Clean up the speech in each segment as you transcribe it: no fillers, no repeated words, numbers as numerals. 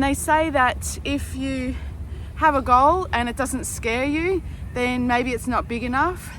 They say that if you have a goal and it doesn't scare you, then maybe it's not big enough.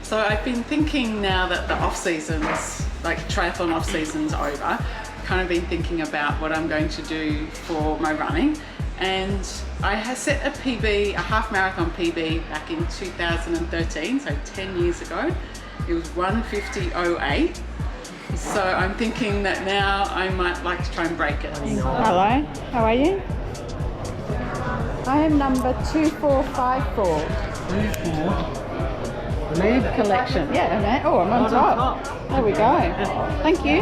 So I've been thinking now that the off season's, like triathlon off season's over, kind of been thinking about what I'm going to do for my running. And I had set a PB, a half marathon PB back in 2013, so 10 years ago. It was 1:50.08. So I'm thinking that now I might like to try and break it. Hello, how are you? I am number 2454. Lead collection. Yeah, man. Oh, I'm on top. There we go. Thank you.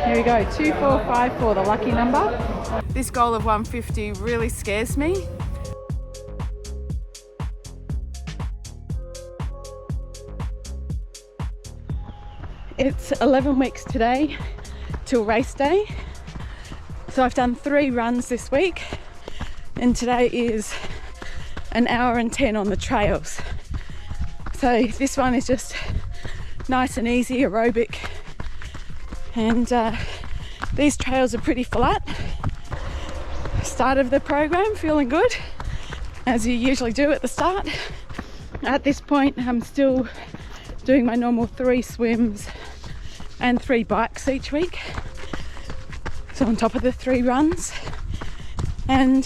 Here we go, 2454, the lucky number. This goal of 150 really scares me. It's 11 weeks today till race day. So I've done 3 runs this week, and today is an hour and 10 on the trails. So this one is just nice and easy aerobic, and these trails are pretty flat. Start of the program, feeling good, as you usually do at the start. At this point I'm still doing my normal 3 swims and 3 bikes each week, so on top of the 3 runs. And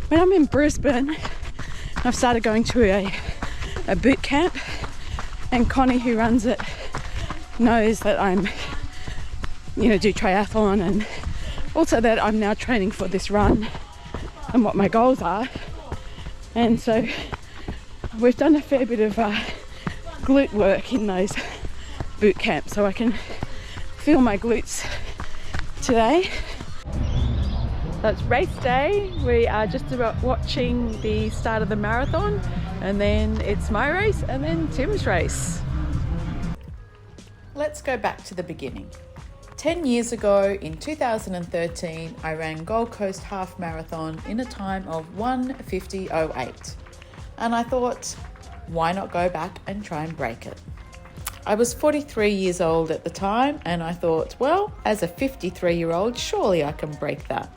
when I'm in Brisbane, I've started going to a boot camp, and Connie, who runs it, knows that I'm do triathlon, and also that I'm now training for this run and what my goals are. And so we've done a fair bit of glute work in those boot camps, so I can feel my glutes today. So it's race day. We are just about watching the start of the marathon, and then it's my race and then Tim's race. Let's go back to the beginning. 10 years ago, in 2013, I ran Gold Coast Half Marathon in a time of 1:50.08. And I thought, why not go back and try and break it? I was 43 years old at the time, and I thought, well, as a 53-year-old, surely I can break that.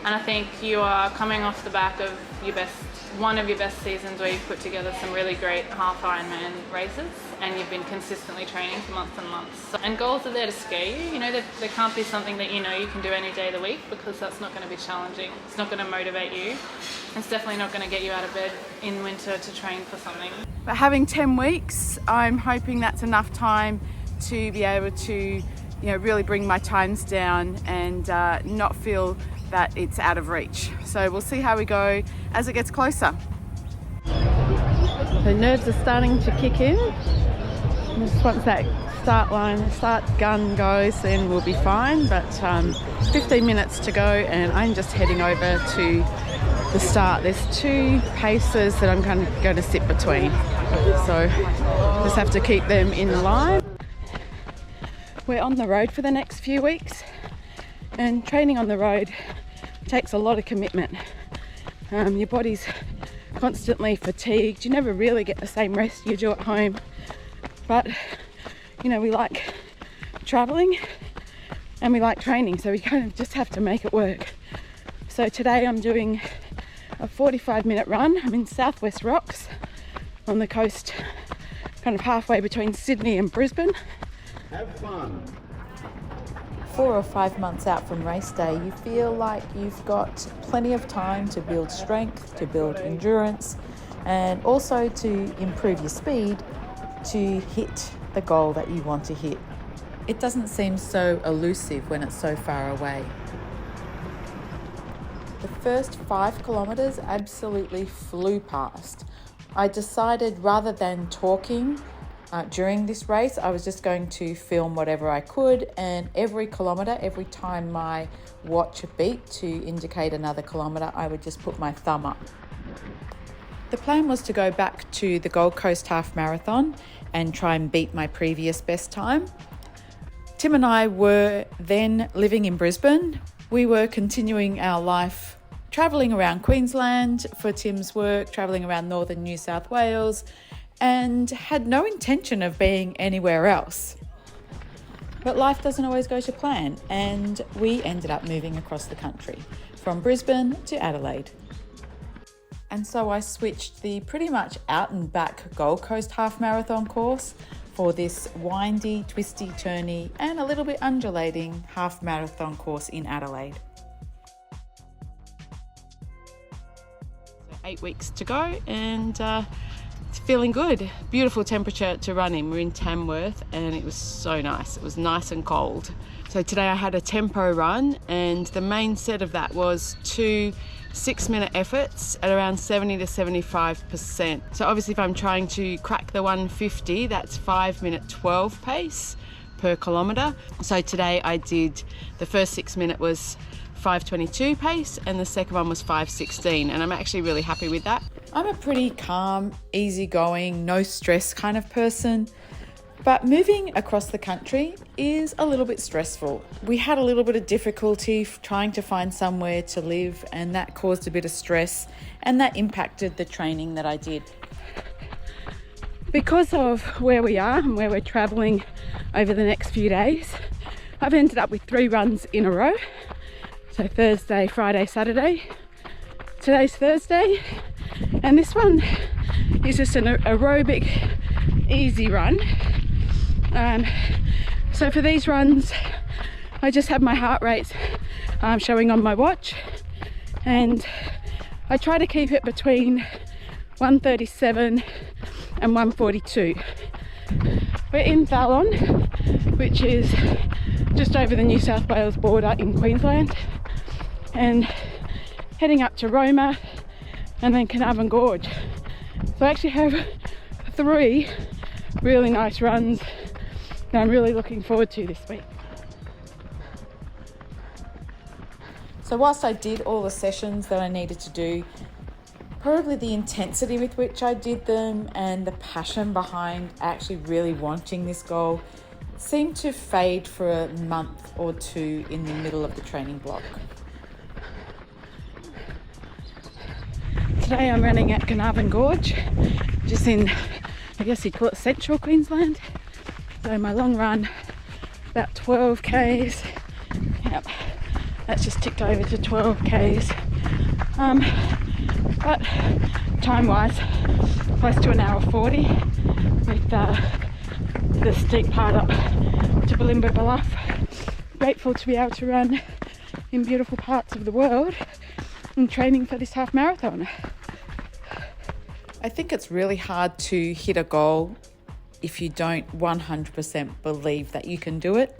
And I think you are coming off the back of one of your best seasons, where you've put together some really great half Ironman races, and you've been consistently training for months and months. And goals are there to scare you. There can't be something that you can do any day of the week, because that's not going to be challenging. It's not going to motivate you. It's definitely not going to get you out of bed in winter to train for something. But having 10 weeks, I'm hoping that's enough time to be able to really bring my times down and not feel that it's out of reach. So we'll see how we go as it gets closer. The nerves are starting to kick in. Just once that start gun goes, then we'll be fine. But 15 minutes to go, and I'm just heading over to the start. There's 2 paces that I'm kind of going to sit between, so just have to keep them in line. We're on the road for the next few weeks, and training on the road takes a lot of commitment. Your body's constantly fatigued. You never really get the same rest you do at home, but we like traveling and we like training, so we kind of just have to make it work. So today I'm doing a 45-minute run. I'm in Southwest Rocks on the coast, kind of halfway between Sydney and Brisbane. Have fun. 4 or 5 months out from race day, you feel like you've got plenty of time to build strength, to build endurance, and also to improve your speed to hit the goal that you want to hit. It doesn't seem so elusive when it's so far away. The first 5 kilometres absolutely flew past. I decided, rather than talking during this race, I was just going to film whatever I could, and every kilometre, every time my watch beat to indicate another kilometre, I would just put my thumb up. The plan was to go back to the Gold Coast Half Marathon and try and beat my previous best time. Tim and I were then living in Brisbane. We were continuing our life travelling around Queensland for Tim's work, travelling around northern New South Wales, and had no intention of being anywhere else. But life doesn't always go to plan, and we ended up moving across the country from Brisbane to Adelaide. And so I switched the pretty much out and back Gold Coast half marathon course for this windy, twisty, turny and a little bit undulating half marathon course in Adelaide. 8 weeks to go, and it's feeling good. Beautiful temperature to run in. We're in Tamworth and it was so nice. It was nice and cold. So today I had a tempo run, and the main set of that was 2 6-minute efforts at around 70 to 75%. So obviously if I'm trying to crack the 150, that's 5-minute 12 pace per kilometre. So today I did, the first 6-minute was 5:22 pace and the second one was 5:16, and I'm actually really happy with that. I'm a pretty calm, easygoing, no stress kind of person, but moving across the country is a little bit stressful. We had a little bit of difficulty trying to find somewhere to live, and that caused a bit of stress, and that impacted the training that I did. Because of where we are and where we're travelling over the next few days, I've ended up with 3 runs in a row. So Thursday, Friday, Saturday. Today's Thursday, and this one is just an aerobic, easy run. So for these runs, I just have my heart rate showing on my watch, and I try to keep it between 137 and 142. We're in Triathlon, which is just over the New South Wales border in Queensland, and heading up to Roma and then Carnarvon Gorge. So I actually have 3 really nice runs that I'm really looking forward to this week. So whilst I did all the sessions that I needed to do, probably the intensity with which I did them and the passion behind actually really wanting this goal seemed to fade for a month or 2 in the middle of the training block. Today I'm running at Carnarvon Gorge, just in, I guess you'd call it central Queensland. So my long run, about 12 k's. Yep, that's just ticked over to 12 k's. But time-wise, close to 1 hour 40 with the steep part up to Bulimba Bluff. Grateful to be able to run in beautiful parts of the world and training for this half marathon. I think it's really hard to hit a goal if you don't 100% believe that you can do it.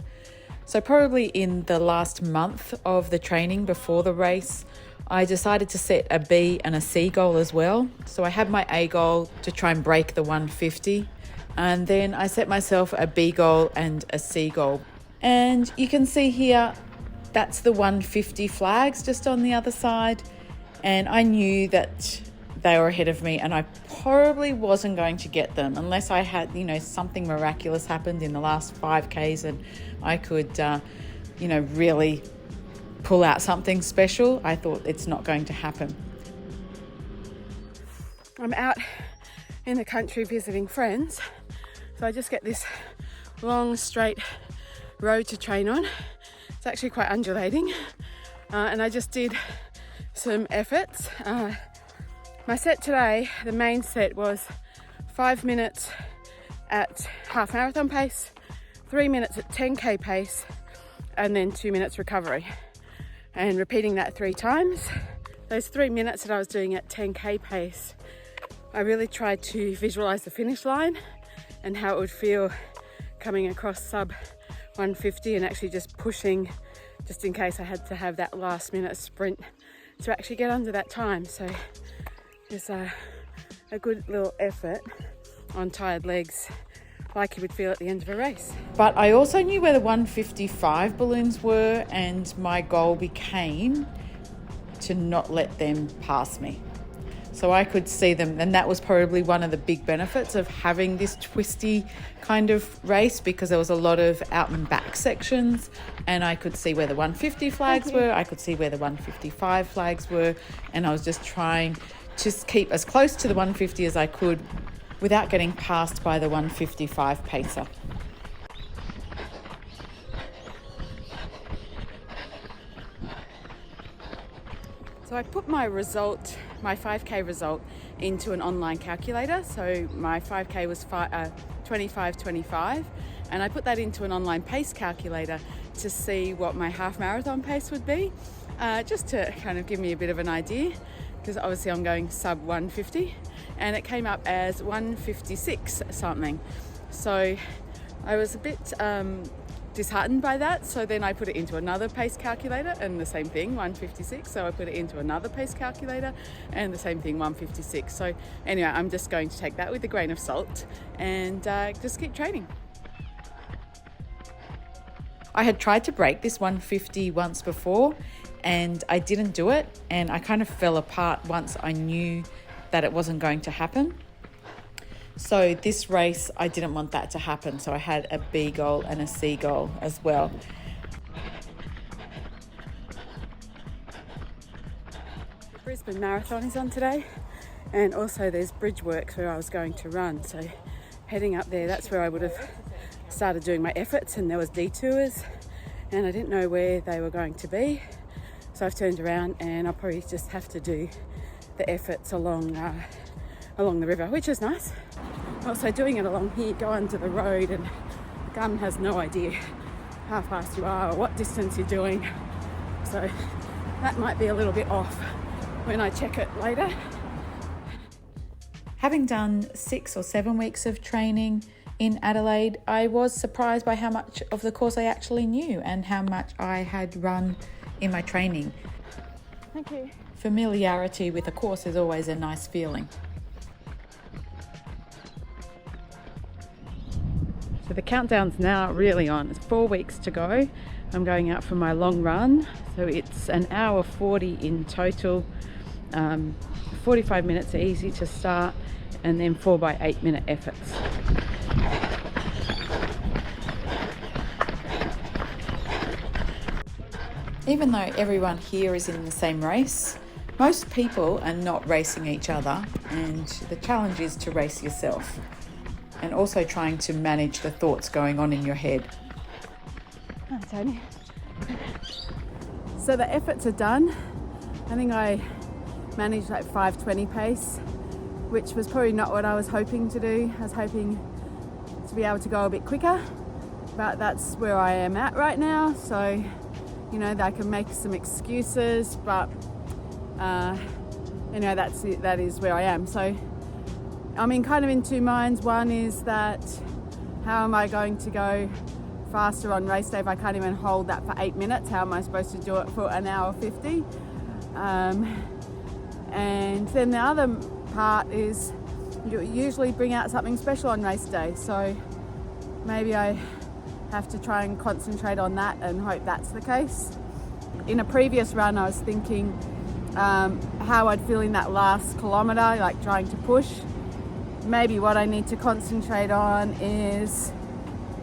So probably in the last month of the training before the race, I decided to set a B and a C goal as well. So I had my A goal to try and break the 150, and then I set myself a B goal and a C goal. And you can see here, that's the 150 flags just on the other side. And I knew that they were ahead of me, and I probably wasn't going to get them unless I had, something miraculous happened in the last 5Ks and I could, really pull out something special. I thought it's not going to happen. I'm out in the country visiting friends, so I just get this long straight road to train on. It's actually quite undulating, and I just did some efforts. My set today, the main set, was 5 minutes at half marathon pace, 3 minutes at 10k pace, and then 2 minutes recovery, and repeating that 3 times. Those 3 minutes that I was doing at 10k pace, I really tried to visualize the finish line and how it would feel coming across sub 150 and actually just pushing, just in case I had to have that last minute sprint to actually get under that time. So it's a good little effort on tired legs, like you would feel at the end of a race. But I also knew where the 155 balloons were, and my goal became to not let them pass me. So I could see them, and that was probably one of the big benefits of having this twisty kind of race, because there was a lot of out and back sections, and I could see where the 150 flags were, I could see where the 155 flags were, and I was just trying to keep as close to the 150 as I could without getting passed by the 155 pacer. So I put my result, my 5K result, into an online calculator. So my 5K was 25:25, and I put that into an online pace calculator to see what my half marathon pace would be, just to kind of give me a bit of an idea, because obviously I'm going sub 150, and it came up as 156 something. So I was a bit disheartened by that, so then I put it into another pace calculator and the same thing, 156. So I put it into another pace calculator and the same thing, 156. So anyway, I'm just going to take that with a grain of salt and just keep training. I had tried to break this 150 once before and I didn't do it, and I kind of fell apart once I knew that it wasn't going to happen. So this race, I didn't want that to happen. So I had a B goal and a C goal as well. The Brisbane Marathon is on today, and also there's bridge works where I was going to run. So heading up there, that's where I would have started doing my efforts, and there was detours and I didn't know where they were going to be. So I've turned around and I'll probably just have to do the efforts along the river, which is nice. Also doing it along here, go onto the road, and the gun has no idea how fast you are or what distance you're doing. So that might be a little bit off when I check it later. Having done 6 or 7 weeks of training in Adelaide, I was surprised by how much of the course I actually knew and how much I had run in my training. Thank you. Familiarity with a course is always a nice feeling. So the countdown's now really on. It's 4 weeks to go. I'm going out for my long run. So it's an hour 40 in total. 45 minutes are easy to start, and then 4 by 8 minute efforts. Even though everyone here is in the same race, most people are not racing each other, and the challenge is to race yourself, and also trying to manage the thoughts going on in your head. Hi, Tony. So the efforts are done. I think I managed like 5:20 pace, which was probably not what I was hoping to do. I was hoping to be able to go a bit quicker, but that's where I am at right now. So, you know, I can make some excuses, but you know, that is where I am. So I'm kind of in two minds. One is that how am I going to go faster on race day if I can't even hold that for 8 minutes? How am I supposed to do it for an hour 50? And then the other part is you usually bring out something special on race day. So maybe I have to try and concentrate on that and hope that's the case. In a previous run, I was thinking how I'd feel in that last kilometre, like trying to push. Maybe what I need to concentrate on is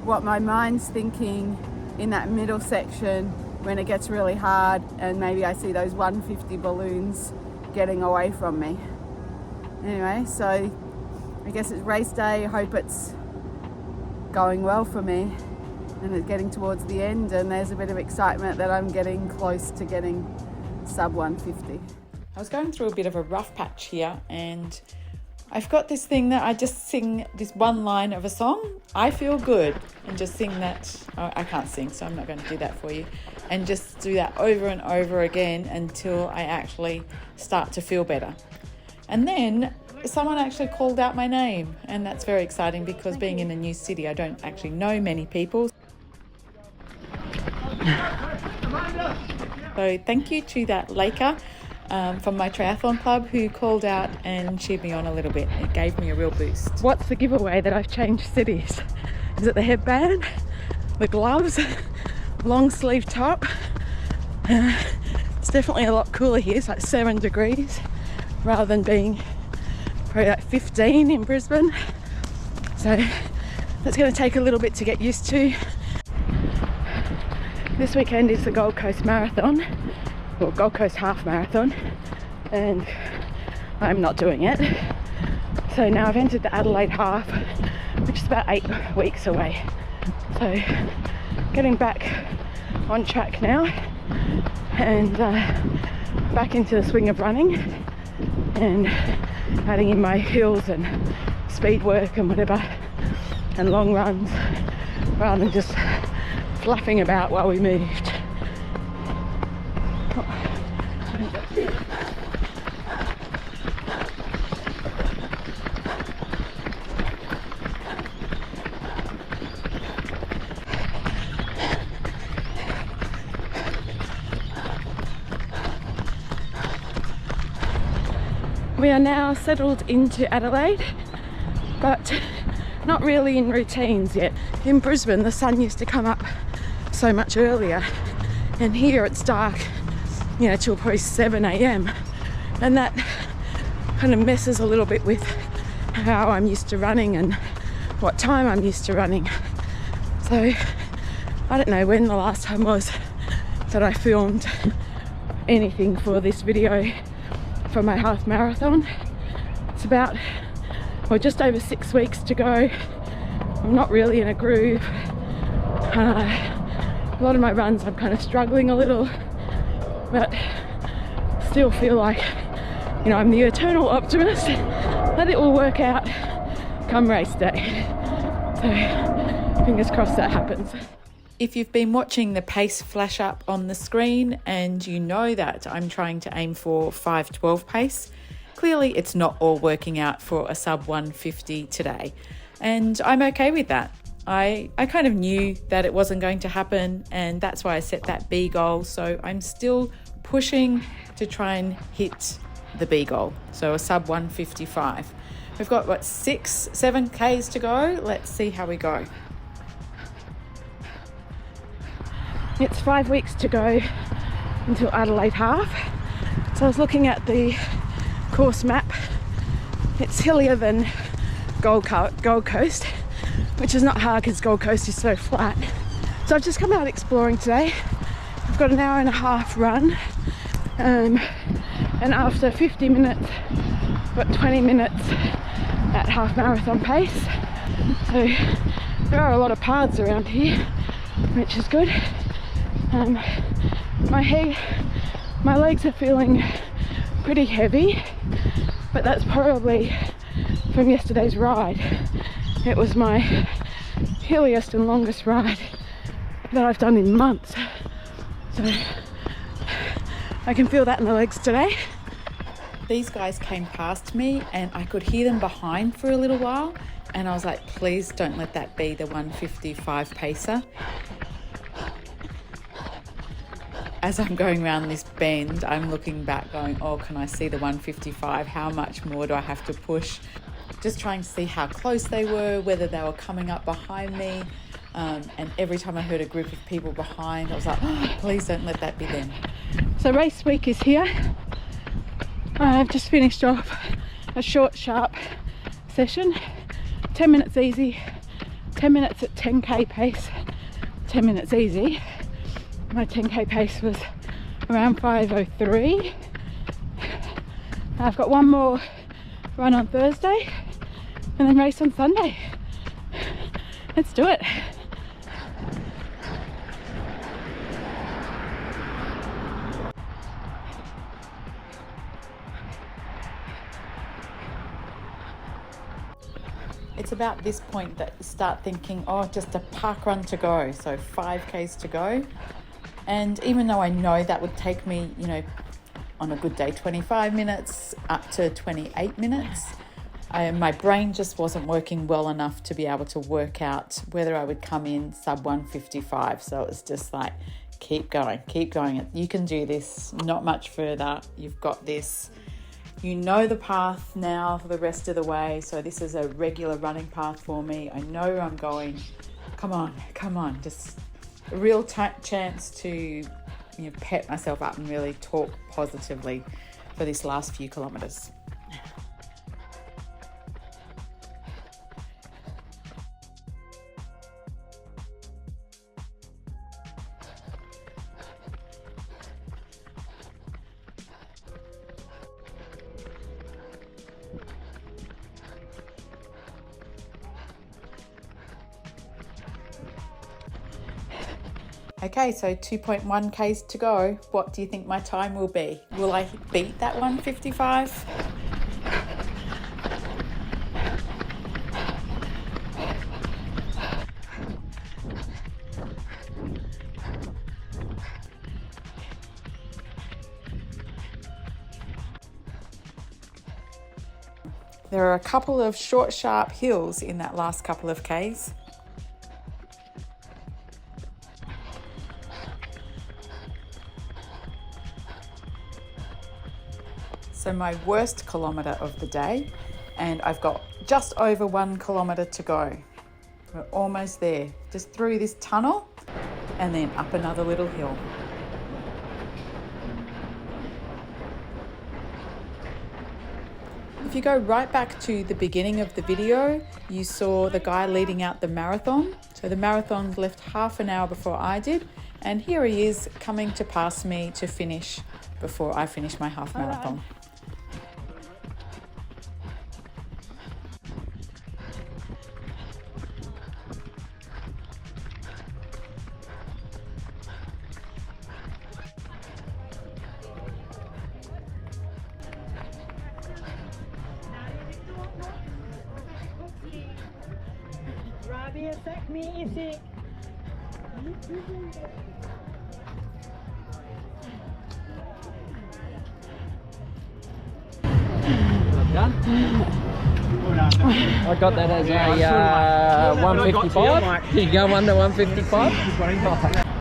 what my mind's thinking in that middle section when it gets really hard, and maybe I see those 150 balloons getting away from me. Anyway, so I guess it's race day. I hope it's going well for me and it's getting towards the end, and there's a bit of excitement that I'm getting close to getting sub 150. I was going through a bit of a rough patch here, and I've got this thing that I just sing this one line of a song, I feel good, and just sing that. I can't sing, so I'm not going to do that for you, and just do that over and over again until I actually start to feel better. And then someone actually called out my name, and that's very exciting because being in a new city, I don't actually know many people. So thank you to that Laker from my triathlon club who called out and cheered me on a little bit. It gave me a real boost. What's the giveaway that I've changed cities? Is it the headband, the gloves, long sleeve top? It's definitely a lot cooler here. It's like 7 degrees rather than being probably like 15 in Brisbane. So that's going to take a little bit to get used to. This weekend is the Gold Coast Marathon, or Gold Coast Half Marathon, and I'm not doing it. So now I've entered the Adelaide Half, which is about 8 weeks away. So getting back on track now, and back into the swing of running and adding in my hills and speed work and whatever, and long runs, rather than just flapping about while we moved. We are now settled into Adelaide, but not really in routines yet. In Brisbane, the sun used to come up so much earlier, and here it's dark, you know, till probably 7 a.m. and that kind of messes a little bit with how I'm used to running and what time I'm used to running. So I don't know when the last time was that I filmed anything for this video for my half marathon. It's about, well, just over 6 weeks to go. I'm not really in a groove. A lot of my runs I'm kind of struggling a little, but still feel like, you know, I'm the eternal optimist that it will work out come race day. So fingers crossed that happens. If you've been watching the pace flash up on the screen and you know that I'm trying to aim for 5:12 pace, clearly it's not all working out for a sub 150 today. And I'm okay with that. I kind of knew that it wasn't going to happen, and that's why I set that B goal. So I'm still pushing to try and hit the B goal. So a sub 155. We've got, what, 7 Ks to go? Let's see how we go. It's 5 weeks to go until Adelaide half. So I was looking at the course map. It's hillier than Gold Coast, which is not hard because Gold Coast is so flat. So I've just come out exploring today. I've got an hour and a half run, and after 50 minutes, got 20 minutes at half marathon pace. So there are a lot of paths around here, which is good. My legs are feeling pretty heavy, but that's probably from yesterday's ride. It was my hilliest and longest ride that I've done in months, so I can feel that in the legs today. These guys came past me and I could hear them behind for a little while, and I was like, please don't let that be the 155 pacer. As I'm going around this bend, I'm looking back going, oh, can I see the 155? How much more do I have to push? Just trying to see how close they were, whether they were coming up behind me. And every time I heard a group of people behind, I was like, oh, please don't let that be them. So race week is here. I've just finished off a short, sharp session. 10 minutes easy, 10 minutes at 10k pace, 10 minutes easy. My 10k pace was around 5:03. I've got one more run on Thursday and then race on Sunday. Let's do it. It's about this point that you start thinking, oh, just a park run to go. So 5Ks to go. And even though I know that would take me, you know, on a good day, 25 minutes up to 28 minutes, my brain just wasn't working well enough to be able to work out whether I would come in sub 155. So it was just like, keep going. You can do this, not much further. You've got this. You know the path now for the rest of the way. So this is a regular running path for me. I know where I'm going. Come on. Just a real chance to, you know, pep myself up and really talk positively for this last few kilometres. Okay, so 2.1 Ks to go. What do you think my time will be? Will I beat that 1:55? There are a couple of short, sharp hills in that last couple of Ks. So my worst kilometre of the day, and I've got just over 1 kilometre to go. We're almost there, just through this tunnel and then up another little hill. If you go right back to the beginning of the video, you saw the guy leading out the marathon. So the marathon left half an hour before I did, and here he is coming to pass me to finish before I finish my half marathon. I got that as a 155. Did you go under 155?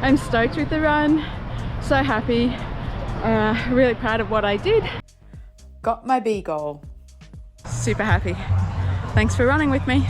I'm stoked with the run, so happy, really proud of what I did. Got my B goal. Super happy. Thanks for running with me.